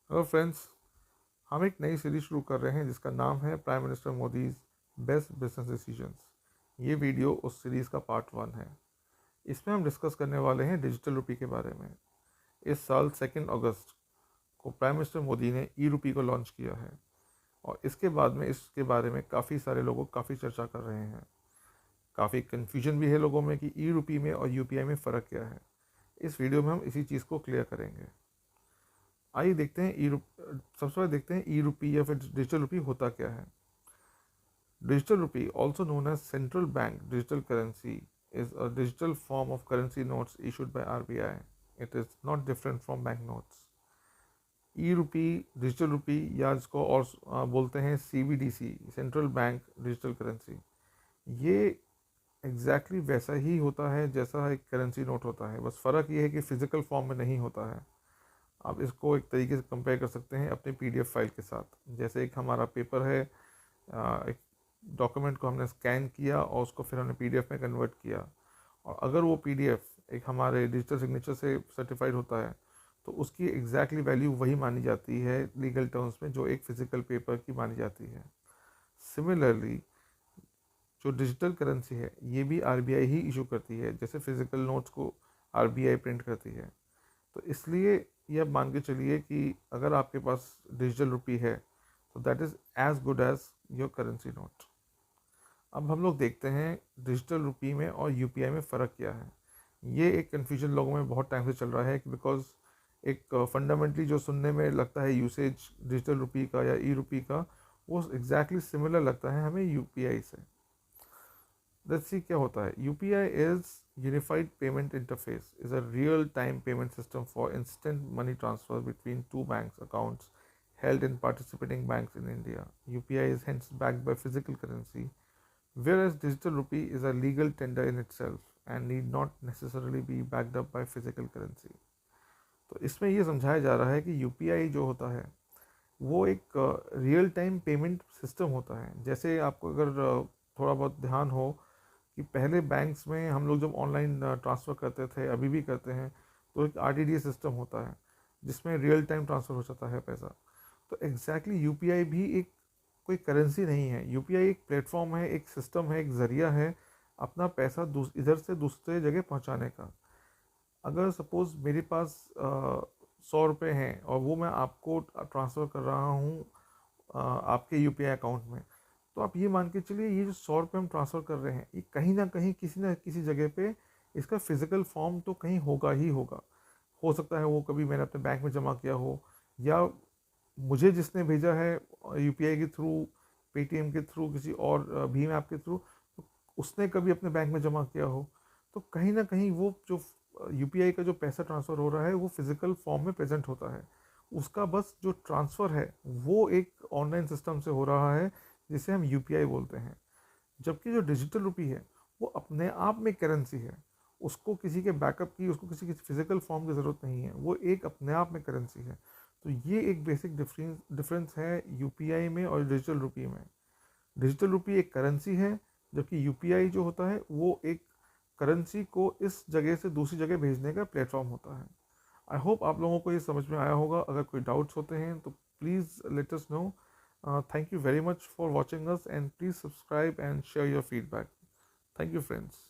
Hello friends, हम एक नई सीरीज शुरू कर रहे हैं जिसका नाम है prime minister Modi's best business decisions. ये वीडियो उस सीरीज़ का पार्ट 1 है। इसमें हम डिस्कस करने वाले हैं डिजिटल रुपी के बारे में। इस साल 2 अगस्त को प्राइम मिनिस्टर मोदी ने ई रुपी को लॉन्च किया है और इसके बाद में इसके बारे में काफ़ी सारे लोग काफ़ी चर्चा कर रहे हैं। काफ़ी कन्फ्यूजन भी है लोगों में कि ई रुपी में और यूपीआई में फ़र्क क्या है। इस वीडियो में हम इसी चीज़ को क्लियर करेंगे। आइए देखते हैं सबसे पहले देखते हैं ई रुपी या फिर डिजिटल रुपी होता क्या है। Digital rupee, also known as central bank digital currency, is a digital form of currency notes issued by RBI. It is not different from banknotes. E rupee, digital rupee या जिसको और बोलते हैं CBDC, central bank digital currency, ये exactly वैसा ही होता है जैसा एक करेंसी नोट होता है। बस फ़र्क ये है कि फ़िज़िकल फॉर्म में नहीं होता है। आप इसको एक तरीके से कंपेयर कर सकते हैं अपने PDF फाइल के साथ। जैसे एक हमारा पेपर है, एक डॉक्यूमेंट को हमने स्कैन किया और उसको फिर हमने PDF में कन्वर्ट किया, और अगर वो PDF एक हमारे डिजिटल सिग्नेचर से सर्टिफाइड होता है तो उसकी एग्जैक्टली वैल्यू वही मानी जाती है लीगल टर्म्स में जो एक फ़िज़िकल पेपर की मानी जाती है। सिमिलरली जो डिजिटल करेंसी है ये भी RBI ही इशू करती है, जैसे फ़िज़िकल नोट्स को RBI प्रिंट करती है। तो इसलिए ये आप मान के चलिए कि अगर आपके पास डिजिटल रुपी है तो that is as good as your currency note. अब हम लोग देखते हैं डिजिटल रुपी में और यूपीआई में फ़र्क क्या है। ये एक कन्फ्यूजन लोगों में बहुत टाइम से चल रहा है, बिकॉज एक फंडामेंटली जो सुनने में लगता है यूसेज डिजिटल रुपी का या ई रुपी का, वो एग्जैक्टली सिमिलर लगता है हमें यूपीआई से। लेट्स सी क्या होता है। UPI is unified payment interface, is a real time payment system for instant money transfer between two bank accounts held in participating banks in India. UPI is hence backed by physical currency, whereas digital rupee is a legal tender in itself and need not necessarily be backed up by physical currency. तो इसमें ये समझाया जा रहा है कि UPI जो होता है वो एक रियल टाइम पेमेंट सिस्टम होता है। जैसे आपको अगर थोड़ा बहुत ध्यान हो कि पहले बैंक्स में हम लोग जब ऑनलाइन ट्रांसफ़र करते थे, अभी भी करते हैं, तो एक RTD सिस्टम होता है जिसमें रियल टाइम ट्रांसफ़र हो जाता है पैसा। तो एग्जैक्टली यूपीआई भी एक कोई करेंसी नहीं है। यूपीआई एक प्लेटफॉर्म है, एक सिस्टम है, एक ज़रिया है अपना पैसा इधर से दूसरे जगह पहुंचाने का। अगर सपोज़ मेरे पास 100 रुपये हैं और वो मैं आपको ट्रांसफ़र कर रहा हूँ आपके यूपीआई अकाउंट में, तो आप ये मान के चलिए ये जो 100 रुपये हम ट्रांसफ़र कर रहे हैं, ये कहीं ना किसी जगह पे इसका फिज़िकल फॉर्म तो कहीं होगा ही होगा। हो सकता है वो कभी मैंने अपने बैंक में जमा किया हो, या मुझे जिसने भेजा है यूपीआई के थ्रू, पेटीएम के थ्रू, किसी और भीम ऐप के थ्रू, तो उसने कभी अपने बैंक में जमा किया हो। तो कहीं ना कहीं वो जो यूपीआई का जो पैसा ट्रांसफ़र हो रहा है वो फिज़िकल फॉर्म में प्रेजेंट होता है। उसका बस जो ट्रांसफ़र है वो एक ऑनलाइन सिस्टम से हो रहा है जिसे हम यूपीआई बोलते हैं। जबकि जो डिजिटल रुपी है वो अपने आप में करेंसी है। उसको किसी के बैकअप की, उसको किसी फिजिकल फॉर्म की ज़रूरत नहीं है, वो एक अपने आप में करेंसी है। तो ये एक बेसिक डिफरेंस है यूपीआई में और डिजिटल रुपी में। डिजिटल रुपी एक करेंसी है, जबकि यूपीआई जो होता है वो एक करेंसी को इस जगह से दूसरी जगह भेजने का प्लेटफॉर्म होता है। आई होप आप लोगों को ये समझ में आया होगा। अगर कोई डाउट्स होते हैं तो please let us know. Thank you very much for watching us, and please subscribe and share your feedback. Thank you, friends.